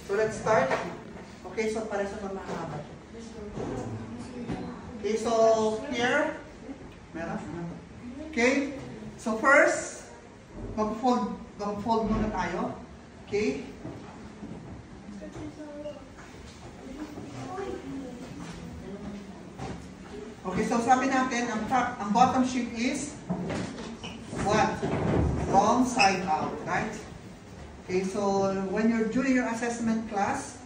So let's start. Okay, so para sa mahaba. Okay, so here, meron. Okay, so first, mag-fold muna tayo. Okay. Okay, so sabi natin, ang bottom sheet is what? Wrong side out, right? Okay, so when you're doing your assessment class,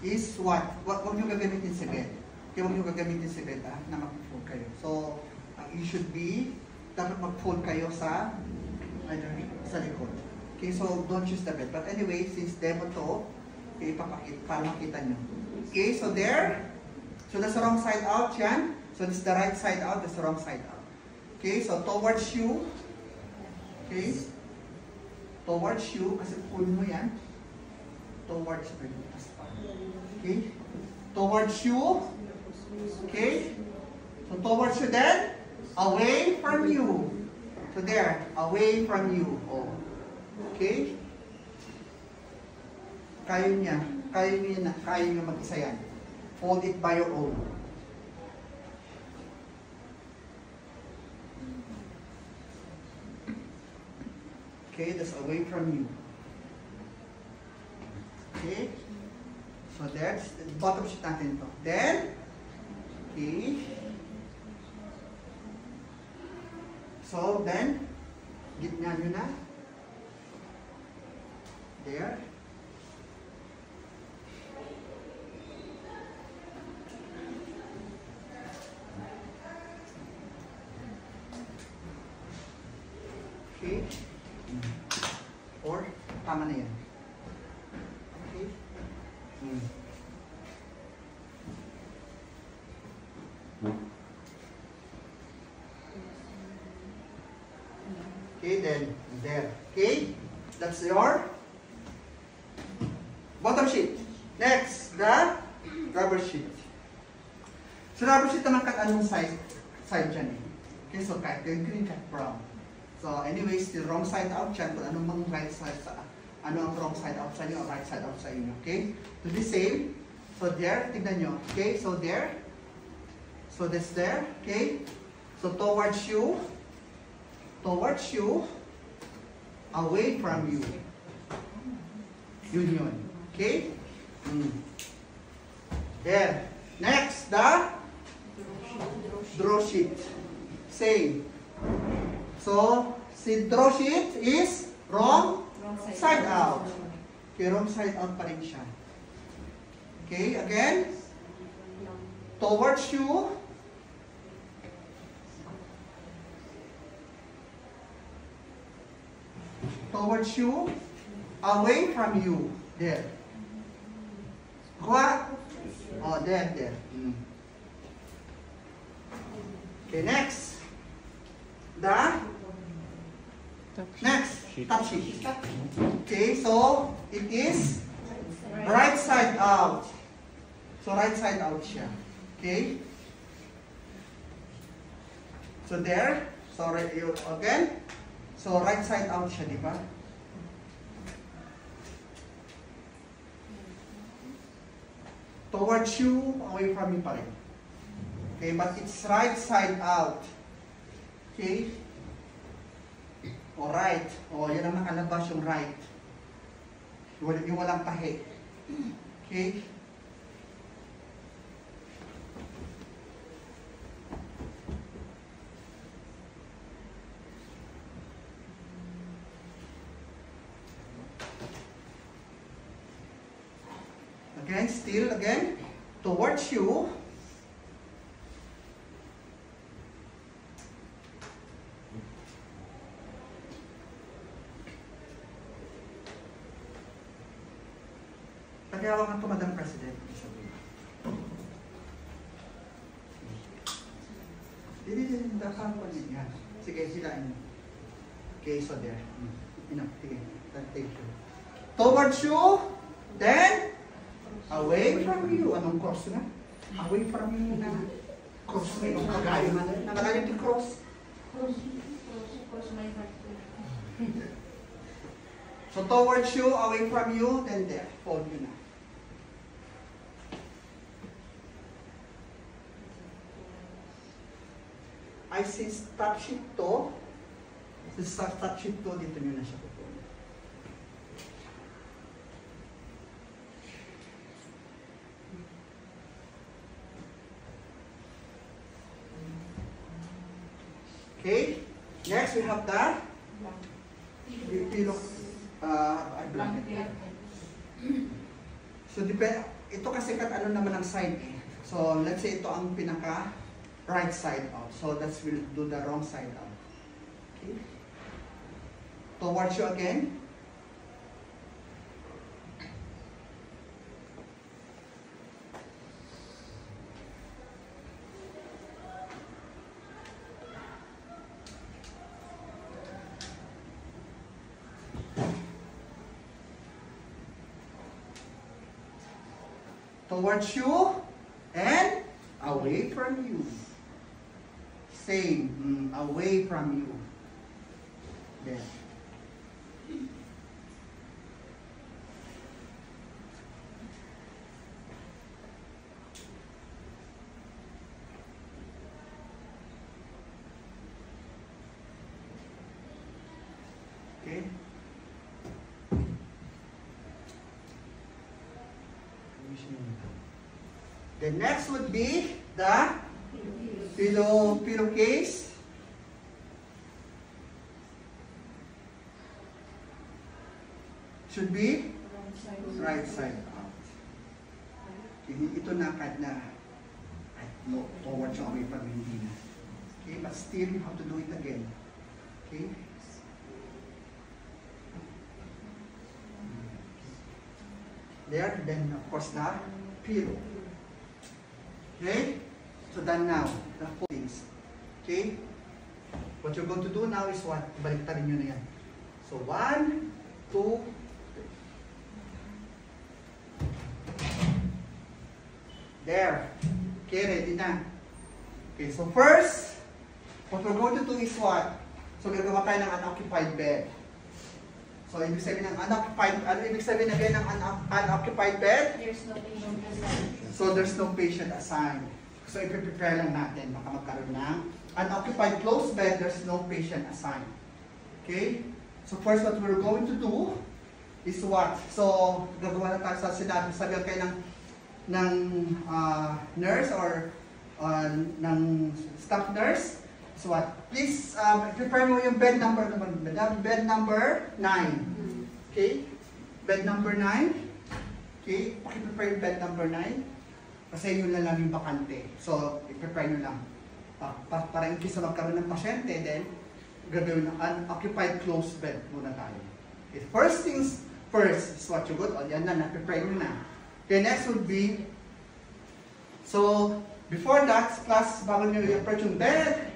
is what? Huwag nyo gagamitin si bed. Okay, huwag nyo gagamitin si bed na mag-fold kayo. So, you should be, dapat mag-fold kayo sa likod. Okay, so don't use the bed. But anyway, since demo to, okay, ipapakita, para makita nyo. Okay, so there. So that's the wrong side out, yan. So this is the right side out, that's the wrong side out. Okay, so towards you. Okay. Towards you, kasi pull mo yan. Towards you. Okay. Towards you. Okay. So towards you then, away from you. So there, away from you. Oh. Okay. Kaya niya mag-isa yan. Fold it by your own. Okay, that's away from you. Okay. So that's the bottom sheet natin to. Then, okay. So then, gitna nyo na. There. Okay. Or, tama na yan. Okay. Okay, then, there. Okay, that's your bottom sheet. Next, the rubber sheet. So, rubber sheet naman kat anong side dyan eh. Okay, so kat green, kat brown. So, anyways, the wrong side out dyan, kung anong mang right side sa, ano ang wrong side out sa inyo, o right side out sa inyo, okay? To the same, so there, tignan nyo, okay? So there, so that's there, okay? So towards you, away from you. Yun, okay? There. Next, the draw sheet. Same. So, si draw sheet is wrong side out. Okay, wrong side out pa rin siya. Okay, again. Towards you. Towards you. Away from you. There. What? Oh, there. Okay, next. Next, top sheet. Okay, so it is right side out. So right side out siya. Okay. So there. So right again. So right side out siya, di ba? Towards you, away from you pa rin. Okay, but it's right side out. Okay. O right. O yan ang nakalabas yung right. Yung walang tahi. Okay. Again, still again, towards you. Pagyawakan ito, Madam President. Hindi, dakang ko niya. Sige, silain niyo. Okay, so there. Sige, thank you. Towards you, then, away from you. Anong cross na? Away from you na. Cross na yung kagayo na. Nakalagay yung cross. Cross my heart. So towards you, away from you, then there. Fold you na. ay si start sheet to. Si start sheet to, dito nyo na siya pupunin. Okay, next we have the pillow, blanket. So, ito kasi ano naman ang side eh. So, let's say ito ang pinaka right side out. So, that's we'll do the wrong side out. Okay. Towards you again. Towards you and away from you. Same, away from you. There. Okay. The next would be the pillowcase. Should be right side out. Ito na kahit na no, towards you away from hindi na. Okay, but still you have to do it again. Okay. There, then of course the pillow. Okay? So done now, the four things. Okay? What you're going to do now is what? Baliktarin nyo na yan. So 1, 2, 3. There. Okay, ready na. Okay, so first, what we're going to do is what? So gagawa tayo ng unoccupied bed. So, ibig sabihin ng unoccupied, ibig sabihin again ng unoccupied bed? There's no patient assigned. So, there's no patient assigned. So, i-prepare lang natin, baka magkaroon ng unoccupied closed bed, there's no patient assigned. Okay? So, first what we're going to do is what? So, gagawa na tayo sa sabi kayo ng nurse or ng staff nurse. So what? Please prepare mo yung bed number naman. Bed number 9. Okay? Bed number 9. Okay? Paki-prepare yung bed number 9. Kasi yun lang yung bakante. So, i-prepare nyo lang. Para in case na magkaroon ng pasyente, then gagawin ng unoccupied closed bed muna tayo. Okay? First things first is what you got. O, yan na, na-prepare nyo na. Okay, next would be, so, before that, class, bago nyo i-approach yung bed,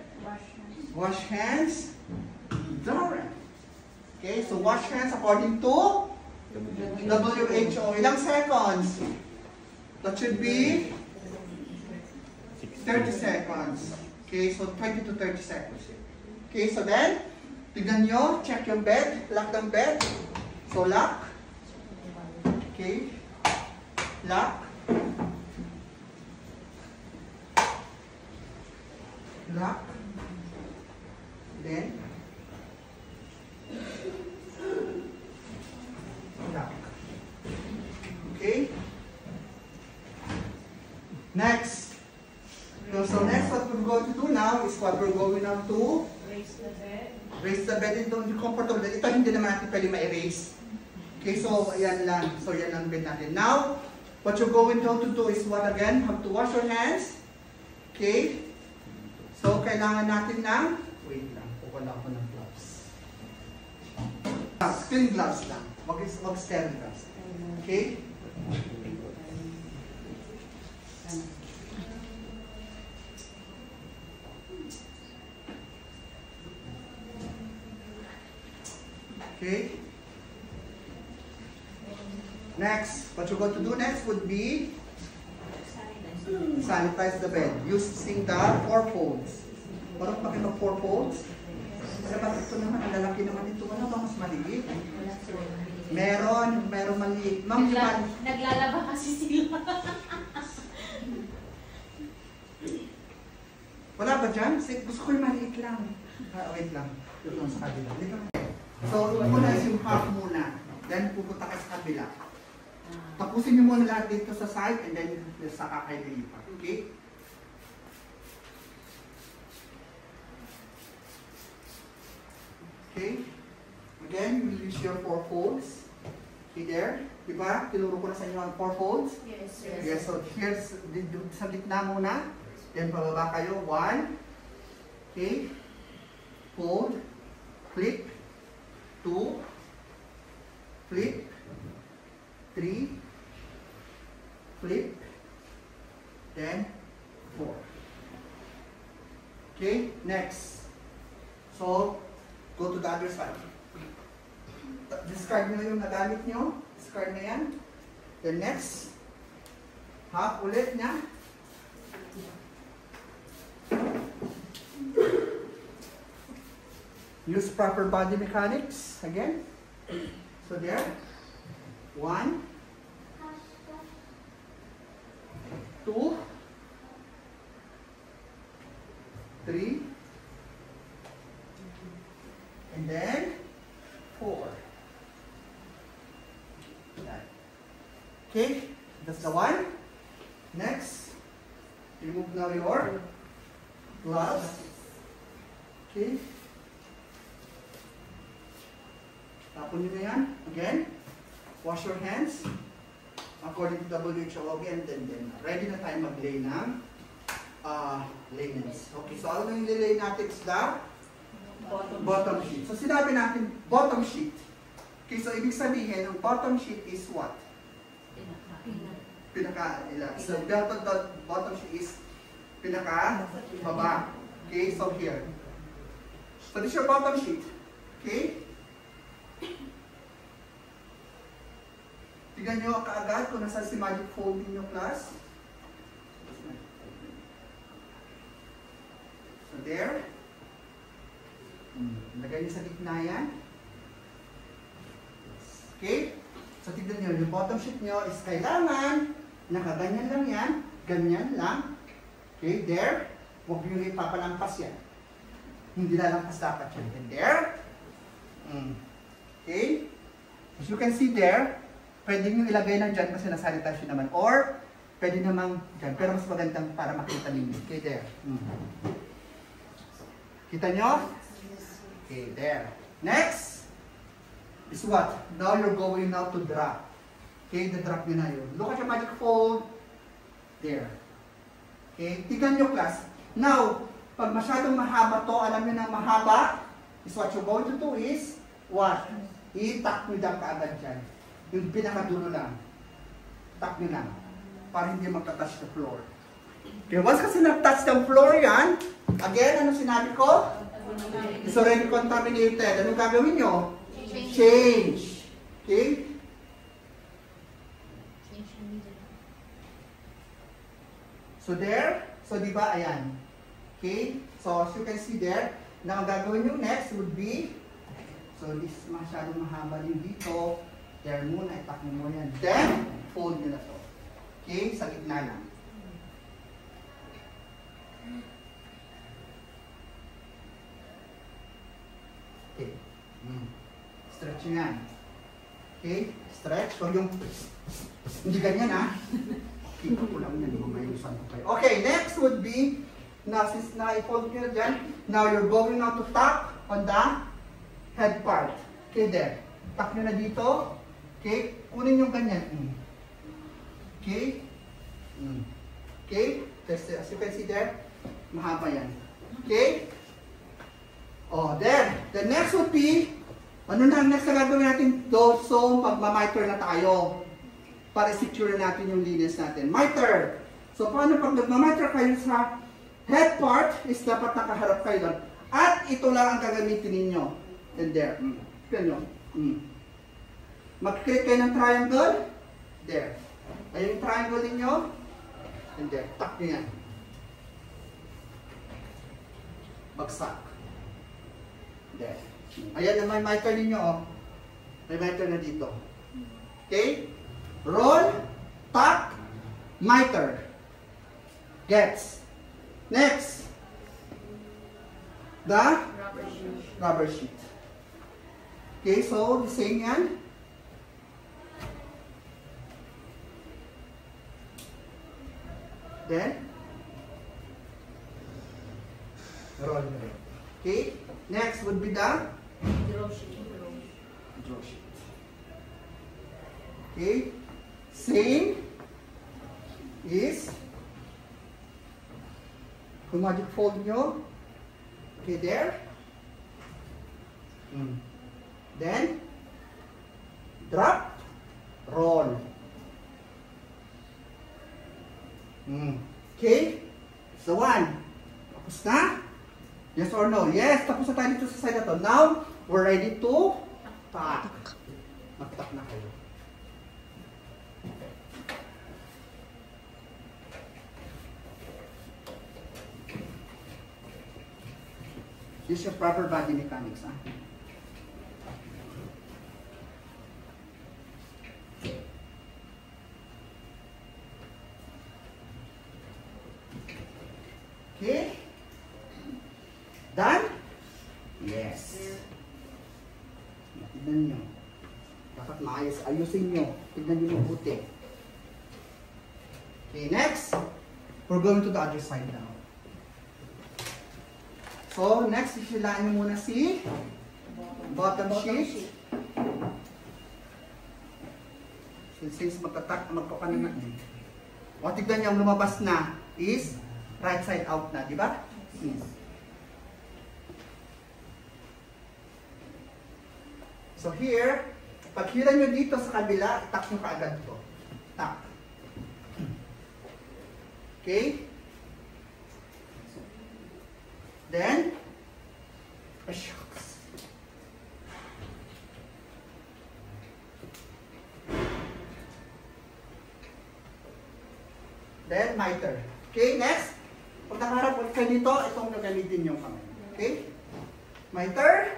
wash hands. Deodorant. Okay, so wash hands according to WHO. Ilang seconds? That should be 30 seconds. Okay, so 20 to 30 seconds. Okay, so then, tignan nyo, check yung bed, lock ng bed. So lock. Okay. Lock. Lock. Then, lock. Okay? Next. So next what we're going to do now is what we're going now to Raise the bed. raise the bed into comfortable. Ito hindi naman natin pwede ma-erase. Okay, so yan lang. So yan ang bed natin. Now, what you're going to do is what again? Have to wash your hands. Okay? So kailangan natin ng wait lang. Wala ako ng gloves. Clean gloves lang. Wag sterile gloves. Okay? Okay? Next, what you're going to do next would be sanitize the bed using the 4 folds. Parang pa kayo 4 folds? Kasi bakit ito naman, ang lalaki naman ito. Ano ba mas maliit? Meron maliit. Naglalaba kasi sila. Wala ba dyan? Gusto ko yung maliit lang. Wait lang. Ito lang sa kabila. So, muna is yung half muna. Then, pupunta ka sa kabila. Tapusin nyo muna lahat dito sa side and then saka kayo lilipat. Okay? Okay? Again, you will use your 4 folds. Okay, there. Diba? Tinuro ko na sa inyo ang 4 folds. Yes. Yes, so here's sa gitna muna. Then pababa kayo. 1. Okay. Fold. Flip. 2. Flip. 3. Flip. Then 4. Okay, next. So, go to the other side. Discard nyo yung nagamit nyo. Discard na yan. Then next. Half ulit niya. Use proper body mechanics. Again. So there. 1. 2. 3. And then 4. Okay, that's the one. Next, remove now your gloves. Okay. Tapon nyo na yan. Again, wash your hands. According to WHO again, then ready na tayo mag-lay ng linens. Okay, so ano yung lilay natin is the bottom sheet. So sinabi natin bottom sheet. Okay, so ibig sabihin, ang bottom sheet is what? Pinaka-ila. So bottom sheet is pinaka-baba. Okay, so here. So this is your bottom sheet. Okay? Tignan nyo kaagad kung nasa si magic fold ninyo, class. So there. Lagay nyo sa gitna yan. Okay? So tignan nyo, yung bottom sheet nyo is kailangan nakaganyan lang yan. Ganyan lang. Okay, there. Huwag nyo ipapalampas yan. Hindi lalampas dapat yan. And there. Okay? As you can see there, pwede nyo ilagay lang dyan kasi nasanitation naman. Or, pwede namang dyan. Pero mas magandang para makita ninyo. Okay, there. Kita nyo? Okay, there. Next is what? Now you're going now to drop. Okay, the drop nyo na yun. Look at your magic fold. There. Okay, tignan nyo, class. Now, pag masyadong mahaba to, alam nyo na mahaba, is what you're going to do is, what? I-tuck nyo lang kaagad dyan. Yung pinakadulo lang. Tuck nyo lang. Para hindi magta-touch the floor. Okay, once kasi nag-touch the floor yan, again, ano sinabi ko? It's already contaminated. Anong gagawin nyo? Change. Okay? So there, so di ba, ayan. Okay? So as you can see there, na ang gagawin nyo next would be, so this masyadong mahaba din dito, there muna, itak mo muna yan. Then, fold nyo na to. Okay? Sa gitna lang. Okay. Stretch nyo yan. Okay? Stretch. So yung, hindi ganyan ha. Kita ko lang yan, gumayusan ko kayo. Okay, next would be, now since na-fold nyo na dyan, now you're going now to tuck on the head part. Okay, there. Tuck nyo na dito. Okay, kunin yung ganyan. Okay? Okay? As you can see there, mahaba yan. Okay? Oh, there. The next would be, ano na, next na gagawin natin? So, magmamiter na tayo. Para secure natin yung linens natin. Miter. So, paano pag nagmamiter kayo sa head part, is dapat nakaharap kayo doon. At ito lang ang gagamitin ninyo. And there. Tignan nyo. Mag-create kayo ng triangle. There. Ayun yung triangle ninyo. And there. Tuck nyo yan. Bagsak. There. Ayan na may miter ninyo. Oh. May miter na dito. Okay? Roll, tuck, miter. Gets. Next. the Rubber sheet. rubber sheet. Okay, so the same yan. Then, roll na rin. Okay, next would be the Draw sheet. draw sheet. Okay, same is kung magic fold nyo, okay, there. Then, drop, roll. Okay, so one. Tapos na? Yes or no? Yes, tapos na tayo dito sa side na to. Now, we're ready to tack. Mag-tack na kayo. Use your proper body mechanics, ha? Okay? Done? Yes. Tignan nyo. Dapat maayos. Ayusin nyo. Tignan nyo mabuti. Okay, next. We're going to the other side now. So, next, isilaan nyo muna si bottom sheet. Since magpapanin na. O, tignan nyo, ang lumabas na is right side out na, di ba? So here, pag hira nyo dito sa kabila, itak nyo kaagad to. Tak. Okay? Then, shucks. Then, miter. Okay, next. Pag nakaharap ulit kayo dito, itong gagamitin yung kamay. Okay? Miter.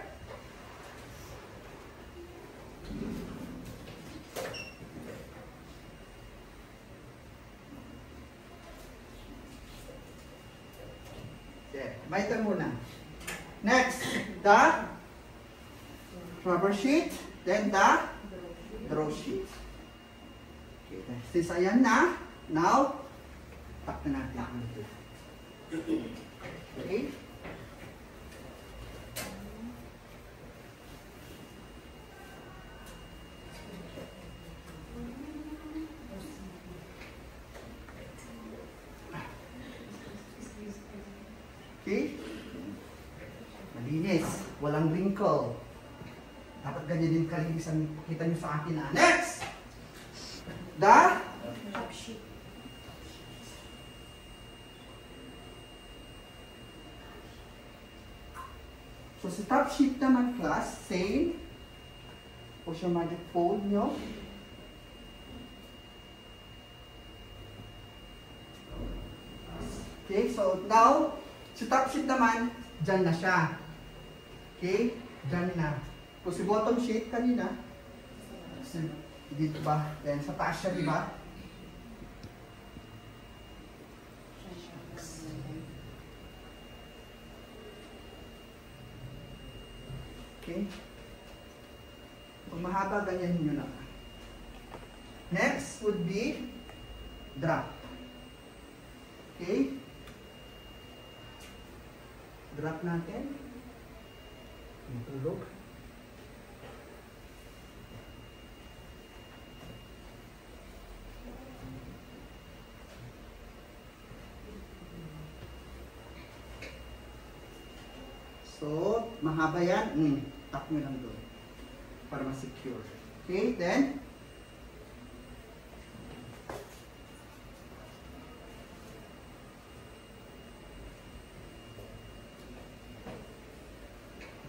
Okay, miter muna. Next, the rubber sheet. Then the draw sheet. Okay, since ayan na, now, tak na natin. Okay? Okay? Malinis. Walang wrinkle. Dapat ganyan din kalinis ang kita nyo sa akin na. Next! The Top sheet. So, sa top sheet naman, class, same. Push your magic fold nyo. Okay, so now, sa top sheet naman, dyan na siya. Okay, dyan na. So, sa bottom sheet kanina, dito ba? Then, sa taas siya, di ba? Okay? Kung mahaba, ganyan nyo lang. Next would be drop. Okay? Drop natin. Matulog. So, mahaba yan. Tap nyo lang doon. Para ma-secure. Okay, then.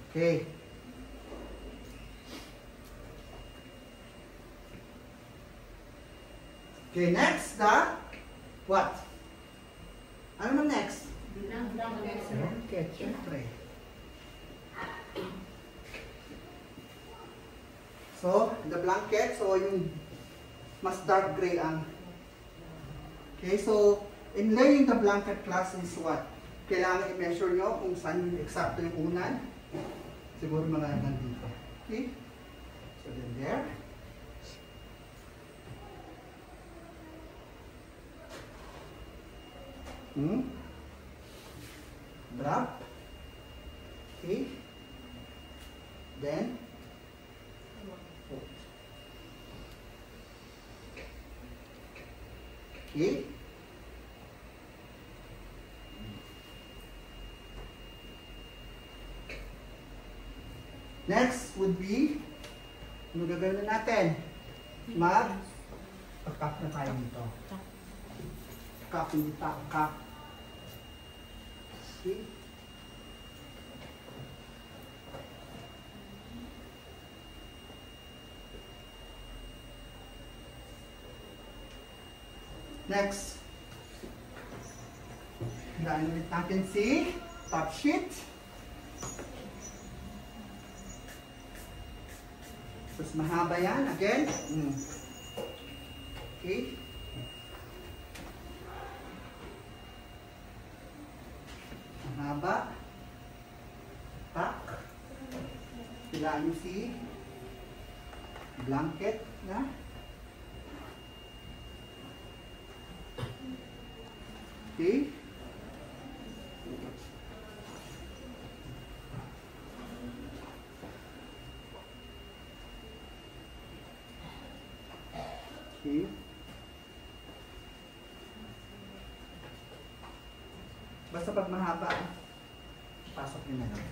Okay. Okay, next, what? Ano naman next? Okay, syempre. So, the blanket, so yung mas dark gray ang. Okay, so in laying the blanket class is what? kailangan i-measure nyo kung saan yung eksakto yung unan. Siguro mga nandito. Okay? So then there. Drop. Okay. Then hold. Okay. Next would be, ano gagawin na natin? Mag-cup na tayo dito. Cup, hindi cup. Okay. Next, dahil ulit natin si top sheet. Mas mahaba yan. Again. Okay. Mahaba. Tak. Pilaan nyo si blanket na. Okay. Okay. Basta pag mahaba, pasok nyo na lang.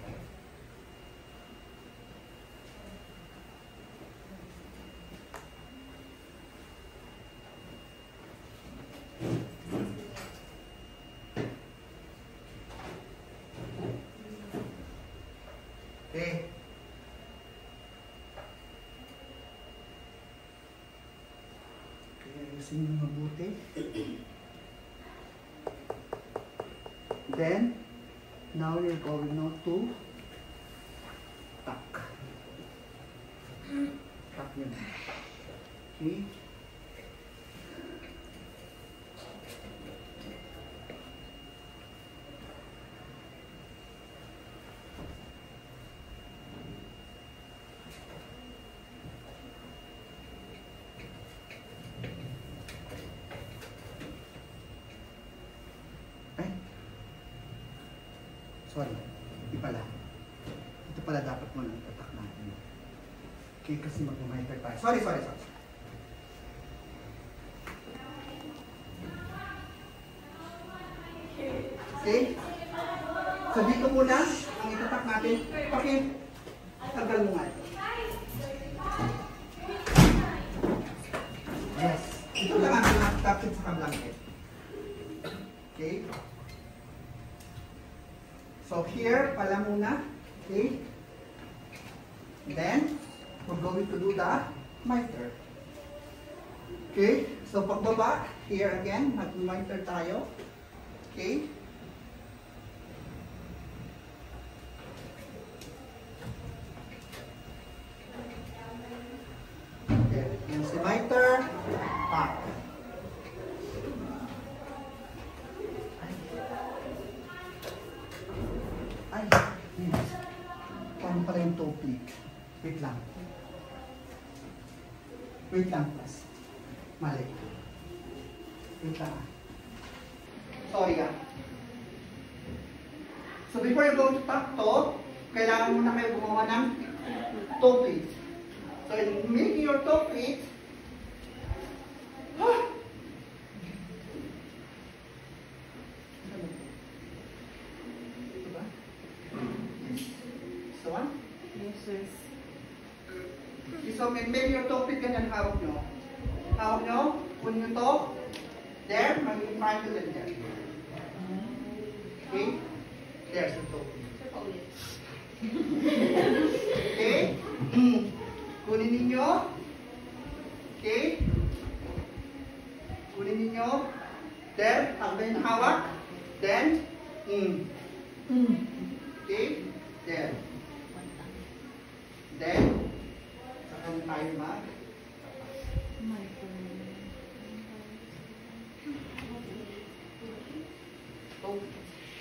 Okay. Ayusin nyo mabuti. Then, now you're going now to tuck. Tuck yun. Okay. Sorry, hindi pala. Ito pala dapat mo nang tatak natin. Okay, kasi mag-monitor tayo. Sorry. Okay? So dito muna, ang itatak natin. Okay, tanggal mo nga ito. Yes. Ito lang ang pinatapit sa blanket. Okay? So here, pala muna, okay? Then, we're going to do the miter. Okay? So pagbaba, here again, mag-miter tayo. Okay? Okay, yan si miter, pack. Paano pala yung toe flick? Wait lang. Wait lang, plus. Mali. Wait lang. Sorry ah. So before you go to tuck to, kailangan muna kayo gumawa ng toe flick. So in making your toe flick, so maybe your topic ganyan hawak nyo. Hawak nyo, kunin nyo to. There, magiging triangle din there. Okay? There's the topic. Okay? Kunin ninyo. Okay? Kunin ninyo. There, hanggang hawak. Then, okay? There. Then, saka tayo mag.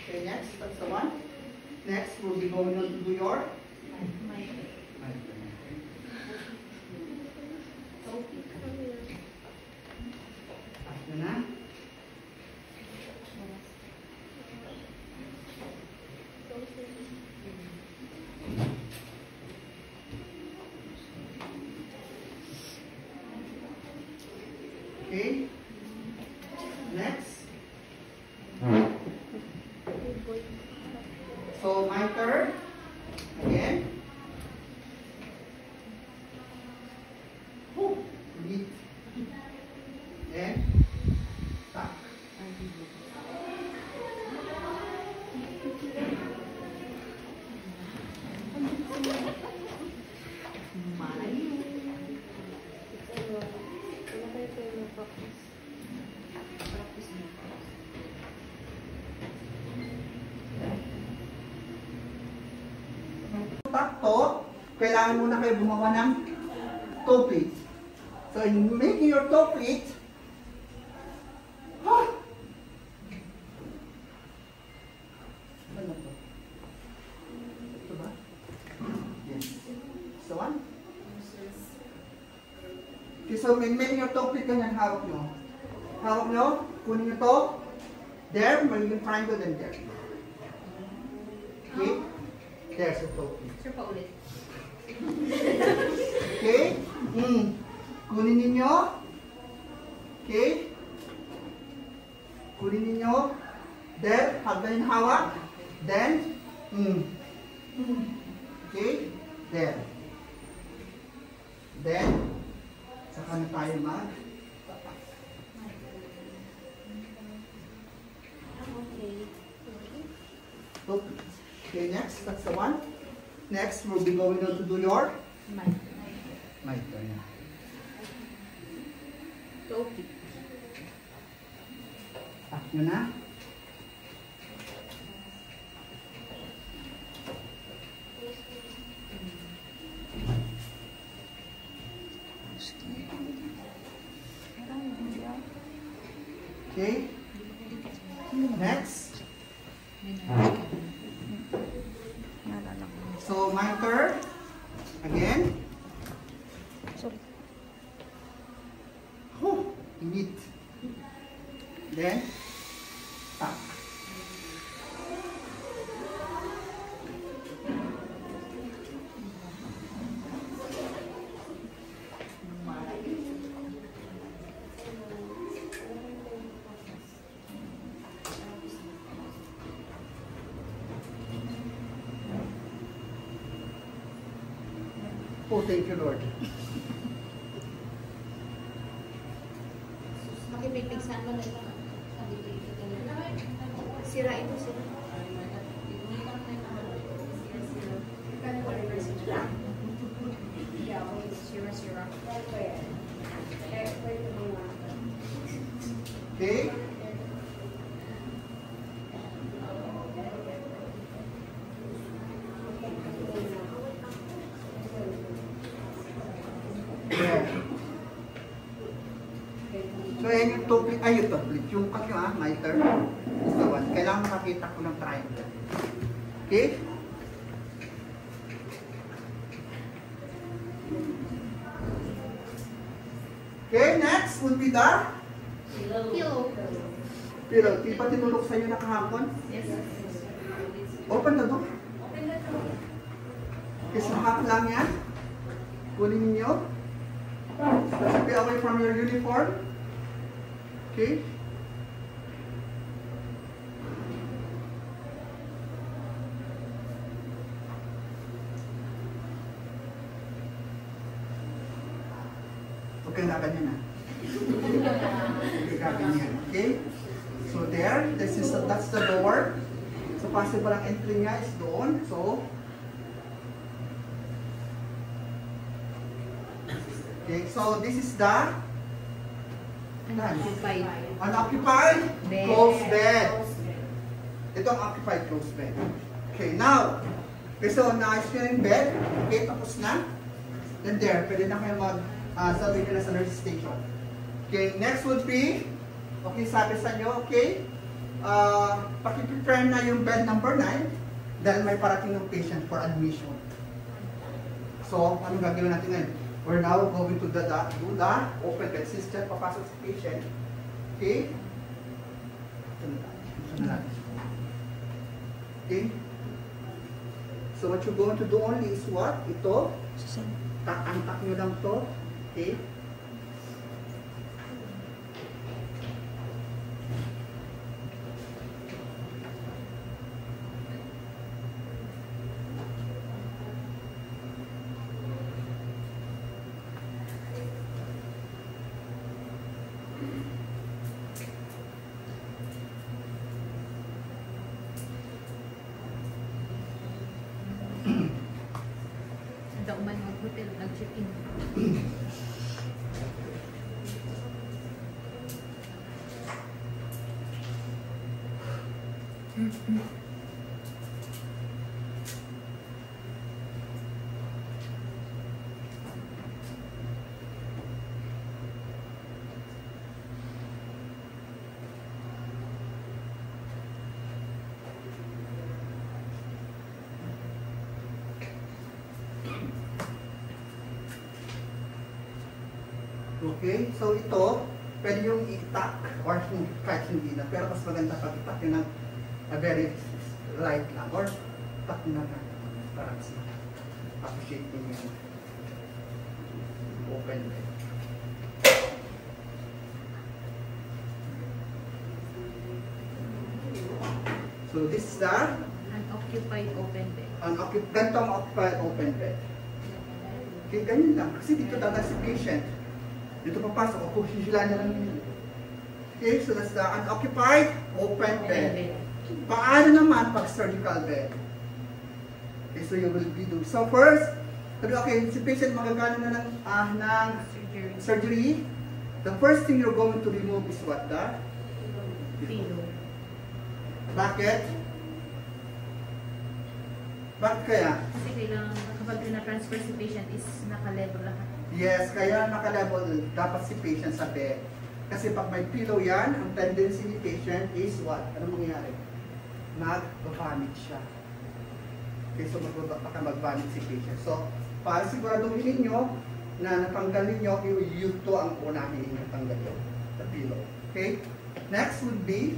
Okay, next, that's the one. Next, we'll be going on to do your Yun na. Okay. Next. So my turn. Again. Oh, neat. Then tak. Takto, kailangan muna kayo gumawa ng toe plate. So in making your toe plate, ano to? Ito ba? Yes. So one. Okay, so in making your toe plate, ganyan hawak nyo. Hawak nyo, kunin nyo to. There, magiging triangle and there. Okay? There's a toe plate. Sir, paulit. Okay? Kunin ninyo. Okay? Kunin ninyo. Then, hagdan yung hawak. Then, okay? Then. Then, saka na tayo mag. Okay, next. That's the one. Next, we'll be going on to do your my turn. Topi. Tap nyo na. Okay. Next. So my turn. Again. Oh, neat. Then, tap. Oh, thank you, Lord. Makipipigsan mo na ito. Sira ito sila. Sira. Okay. So, yan yung top plate. Ay, yung top plate. Yung cut nyo, my turn. This the one. Kailangan makakita ko ng triangle. Okay? Okay, next would be the Pillow. pillow. Di ba tinulog sa inyo nakahapon? Yes. Open the door. Okay, so half lang yan. Kunin ninyo. Let's be away from your uniform. Okay? Okay na, ganyan na. Okay, ganyan. Okay? So there, that's the door. So possible ang entry niya is doon. So, okay, so this is the unoccupied closed bed. Ito ang occupied closed bed. Okay, now, okay, so naayos nyo yung bed. Okay, tapos na. Then there, pwede na kayo sabi nila sa nurse station. Okay, next would be, okay, sabi sa inyo, okay, Paki-prepare na yung bed number 9 dahil may parating ng patient for admission. So, anong gagawin natin ngayon? We're now going to do the open bed system. Papasok sa patient. Okay? Ito na natin. Okay? So, what you're going to do only is what? Ito. Antak nyo lang to. Okay? Daw man ng hotel, nag-check-in. Okay, so ito, pwede yung itak or kahit hindi na. Pero mas maganda pag itak yun ng very light lang. Or itak na lang. Para mas appreciate din yung open bed. So this is the Unoccupied open bed. gantong occupied open bed. Okay, ganyan lang. Kasi dito dapat si patient. Dito papasok ako, sisila niya lang yun. Okay, so that's the unoccupied open bed. Paano naman pag surgical bed? Okay, so you will be doing. So first, okay, si patient magagano na ng surgery. The first thing you're going to remove is what? The Pillow. Bakit? Bakit kaya? Kasi kailangan kapag na-transfer si patient is naka-level lahat. Yes, kaya naka-level dapat si patient sa bed. Kasi pag may pillow yan, ang tendency ni patient is what? Ano mangyayari? Mag-vomit siya. Okay, so baka mag-vomit si patient. So, para siguraduhin ninyo na natanggal ninyo, yung to ang unahin ninyo tanggalin. The pillow. Okay? Next would be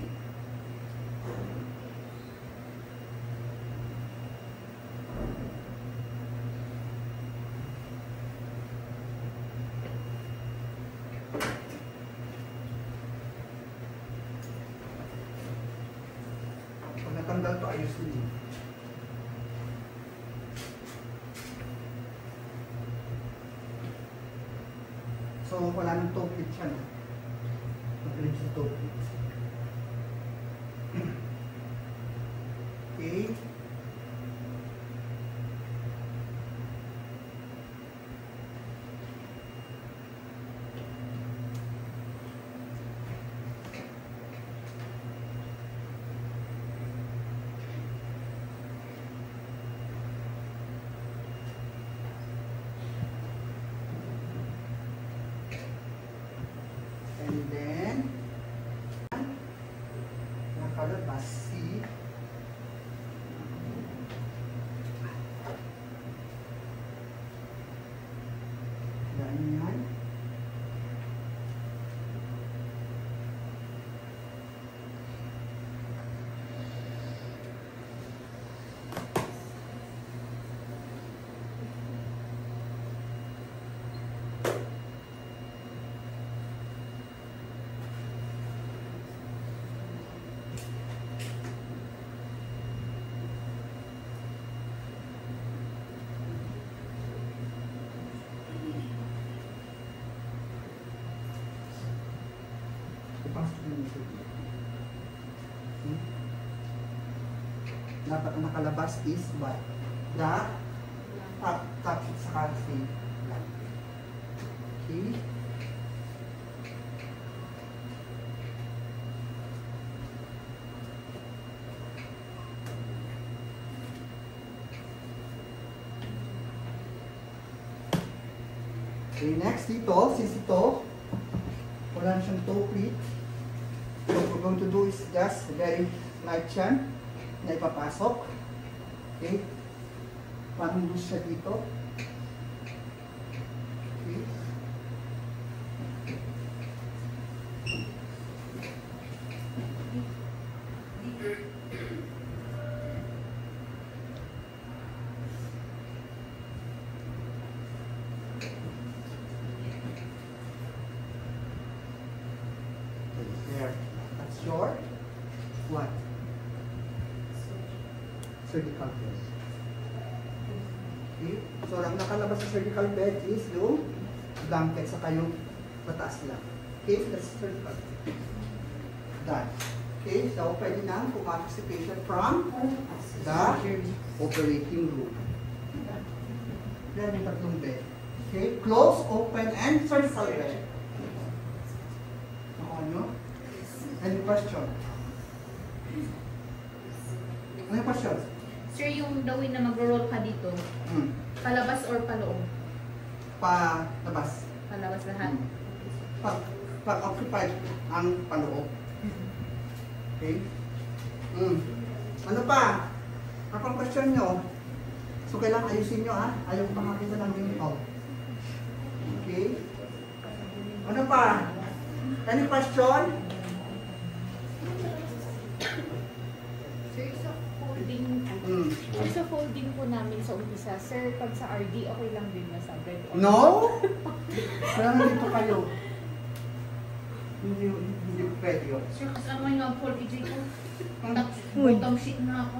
natanggal to, ayusin niyo. So, wala nang topit siya, no? Magaling sa topit. Okay. And then, nakalabas si ganyan. Dapat ang nakalabas is what? The top sheet sa kasi lang. Okay. Okay, next dito, since ito, wala na siyang toe plate. What we're going to do is just very light yan na ipapasok. Okay? Parang loose siya dito. Okay? There. That's your what? Surgical bed. Okay? So, ang nakalabas sa surgical bed is yung blanket sa kayong pataas lang. Okay? That's surgical bed. Done. Okay? So, pwede na pumasok si patient from the operating room. Yan yung tatlong bed. Okay? Close, open, and surgical bed. Ano? Any question? Any questions? Sir, yung dawin na magro-roll ka dito, palabas or paloob? Palabas. Palabas lahat? Pag-occupied ang paloob. Okay? Ano pa? Ano pang question nyo? So, kailangan ayusin nyo, ha? Ayaw pakakita ng yung out. Okay? Ano pa? Any question? Sir, sa folding, sa folding po namin sa umpisa, sir, pag sa RD, okay lang din na sa bed? No? Kaya nandito kayo. Hindi pwede yun. Sir, kasama yung fold EJ ko. Bottom sheet na ako.